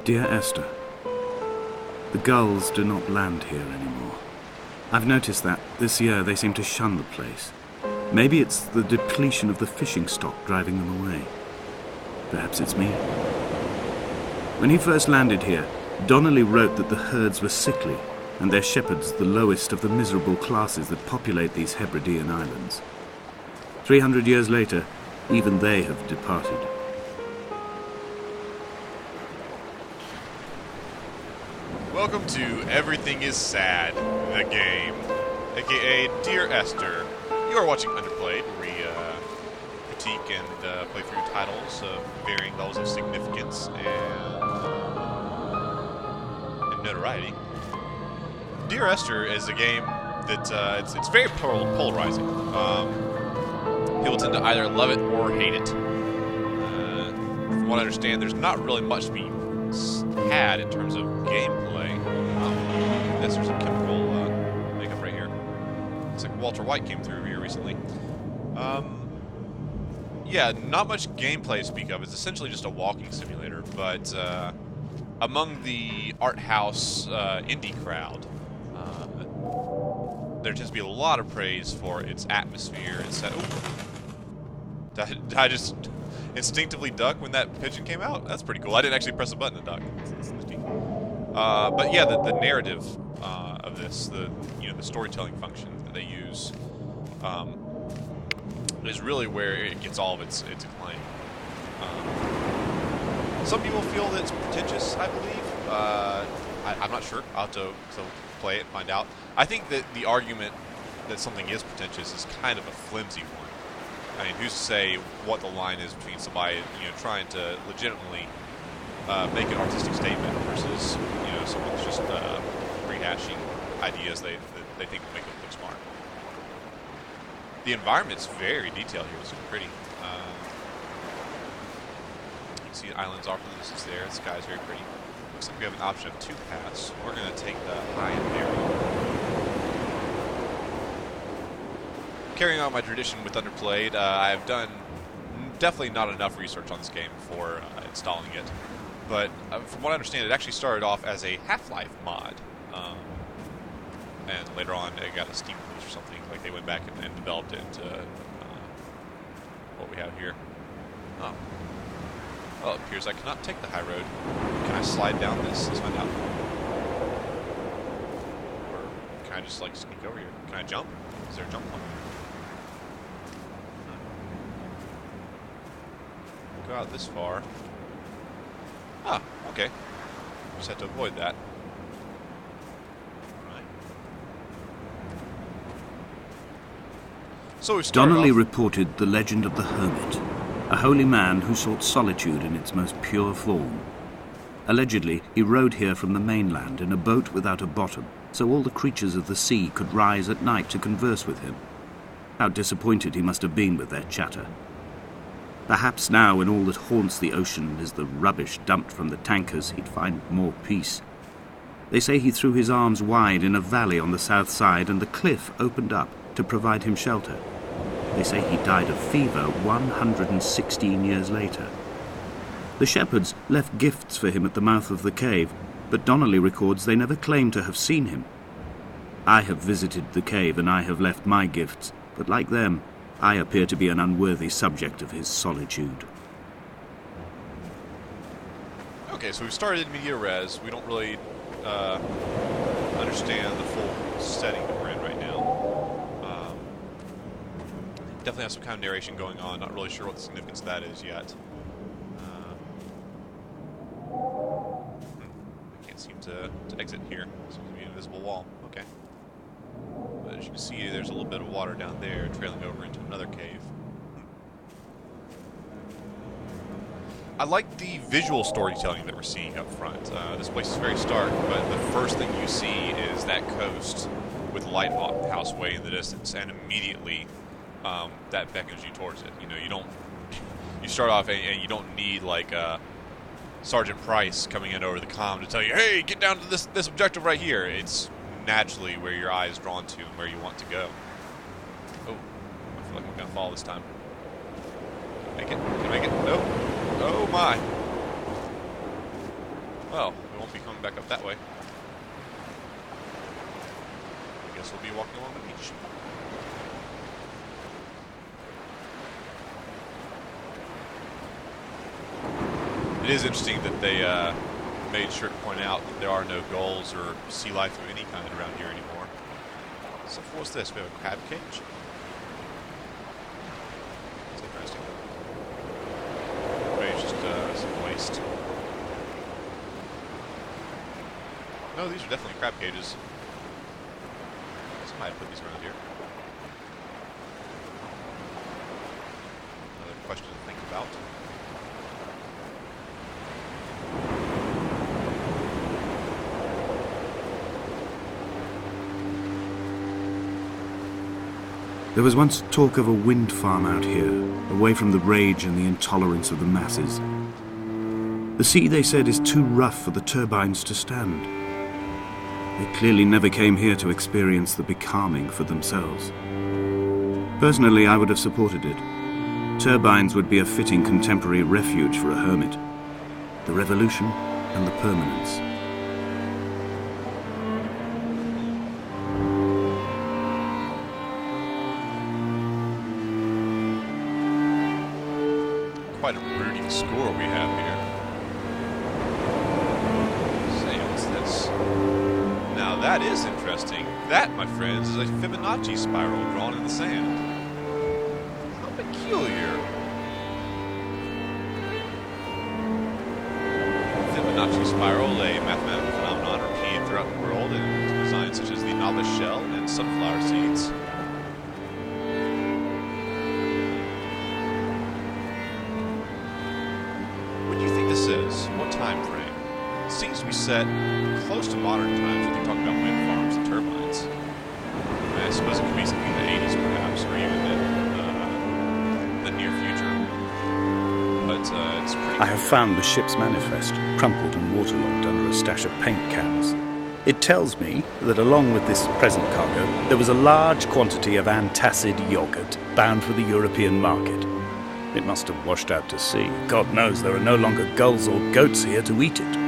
Dear Esther, the gulls do not land here anymore. I've noticed that this year they seem to shun the place. Maybe it's the depletion of the fishing stock driving them away. Perhaps it's me. When he first landed here, Donnelly wrote that the herds were sickly and their shepherds the lowest of the miserable classes that populate these Hebridean islands. 300 years later, even they have departed. Welcome to Everything is Sad, the game, aka Dear Esther. You are watching Underplayed, where we critique and play through titles of varying levels of significance and notoriety. Dear Esther is a game that it's very polarizing. People tend to either love it or hate it. From what I understand, there's not really much to be had in terms of gameplay. There's some chemical makeup right here. Looks like Walter White came through here recently. Yeah, not much gameplay to speak of. It's essentially just a walking simulator, but among the art house indie crowd, there tends to be a lot of praise for its atmosphere and set. Did I just instinctively duck when that pigeon came out? That's pretty cool. I didn't actually press a button to duck. But yeah, the narrative of this, the storytelling function that they use, is really where it gets all of its acclaim. Some people feel that it's pretentious, I believe. I'm not sure. I'll have to play it and find out. I think that the argument that something is pretentious is kind of a flimsy one. I mean, who's to say what the line is between somebody, trying to legitimately make an artistic statement versus, someone's just rehashing ideas they think will make them look smart. The environment's very detailed here. It's super pretty. You can see islands off in the distance there. The sky's very pretty. Looks like we have an option of 2 paths. We're going to take the high and narrow. Carrying on my tradition with Underplayed, I've done definitely not enough research on this game before installing it. But from what I understand, it actually started off as a Half-Life mod. And later on, it got a Steam release or something. Like they went back and developed it into what we have here. Oh. Well, it appears I cannot take the high road. Can I slide down this? Let's find out. Or can I just sneak over here? Can I jump? Is there a jump one? Go out this far. Ah, okay. Just have to avoid that. Alright. So we Donnelly reported the legend of the hermit, a holy man who sought solitude in its most pure form. Allegedly, he rode here from the mainland in a boat without a bottom, so all the creatures of the sea could rise at night to converse with him. How disappointed he must have been with their chatter. Perhaps now, when all that haunts the ocean is the rubbish dumped from the tankers, he'd find more peace. They say he threw his arms wide in a valley on the south side, and the cliff opened up to provide him shelter. They say he died of fever 116 years later. The shepherds left gifts for him at the mouth of the cave, but Donnelly records they never claimed to have seen him. I have visited the cave and I have left my gifts, but like them, I appear to be an unworthy subject of his solitude. Okay, so we've started in media res. We don't really understand the full setting that we're in right now. Definitely have some kind of narration going on. Not really sure what the significance of that is yet. I can't seem to exit here. Seems to be an invisible wall. Okay. But as you can see, there's a little bit of water down there trailing over into another cave. I like the visual storytelling that we're seeing up front. This place is very stark, but the first thing you see is that coast with the lighthouse way in the distance, and immediately that beckons you towards it. You start off and you don't need Sergeant Price coming in over the comm to tell you, hey, get down to this objective right here. It's naturally where your eye is drawn to and where you want to go. Oh, I feel like I'm going to fall this time. Can I make it? Can I make it? No. Oh, my. Well, we won't be coming back up that way. Guess we'll be walking along the beach. It is interesting that they made sure to point out that there are no gulls or sea life of any kind around here anymore. So what's this? We have a crab cage? That's interesting. Maybe it's just some waste. No, these are definitely crab cages. Somebody put these around here. Another question to think about. There was once talk of a wind farm out here, away from the rage and the intolerance of the masses. The sea, they said, is too rough for the turbines to stand. They clearly never came here to experience the becalming for themselves. Personally, I would have supported it. Turbines would be a fitting contemporary refuge for a hermit. The revolution and the permanence. Quite a brooding score we have here. Say, what's this? Now that is interesting. That, my friends, is a Fibonacci spiral drawn in the sand. How peculiar. Fibonacci spiral, a mathematical phenomenon repeated throughout the world in designs such as the novice shell and sunflower seeds. What time frame? It seems to be set close to modern times when you're talking about wind farms and turbines. I suppose it could be something in the 80s perhaps, or even in the near future. But it's pretty I have found the ship's manifest, crumpled and waterlogged under a stash of paint cans. It tells me that along with this present cargo, there was a large quantity of antacid yogurt bound for the European market. It must have washed out to sea. God knows there are no longer gulls or goats here to eat it.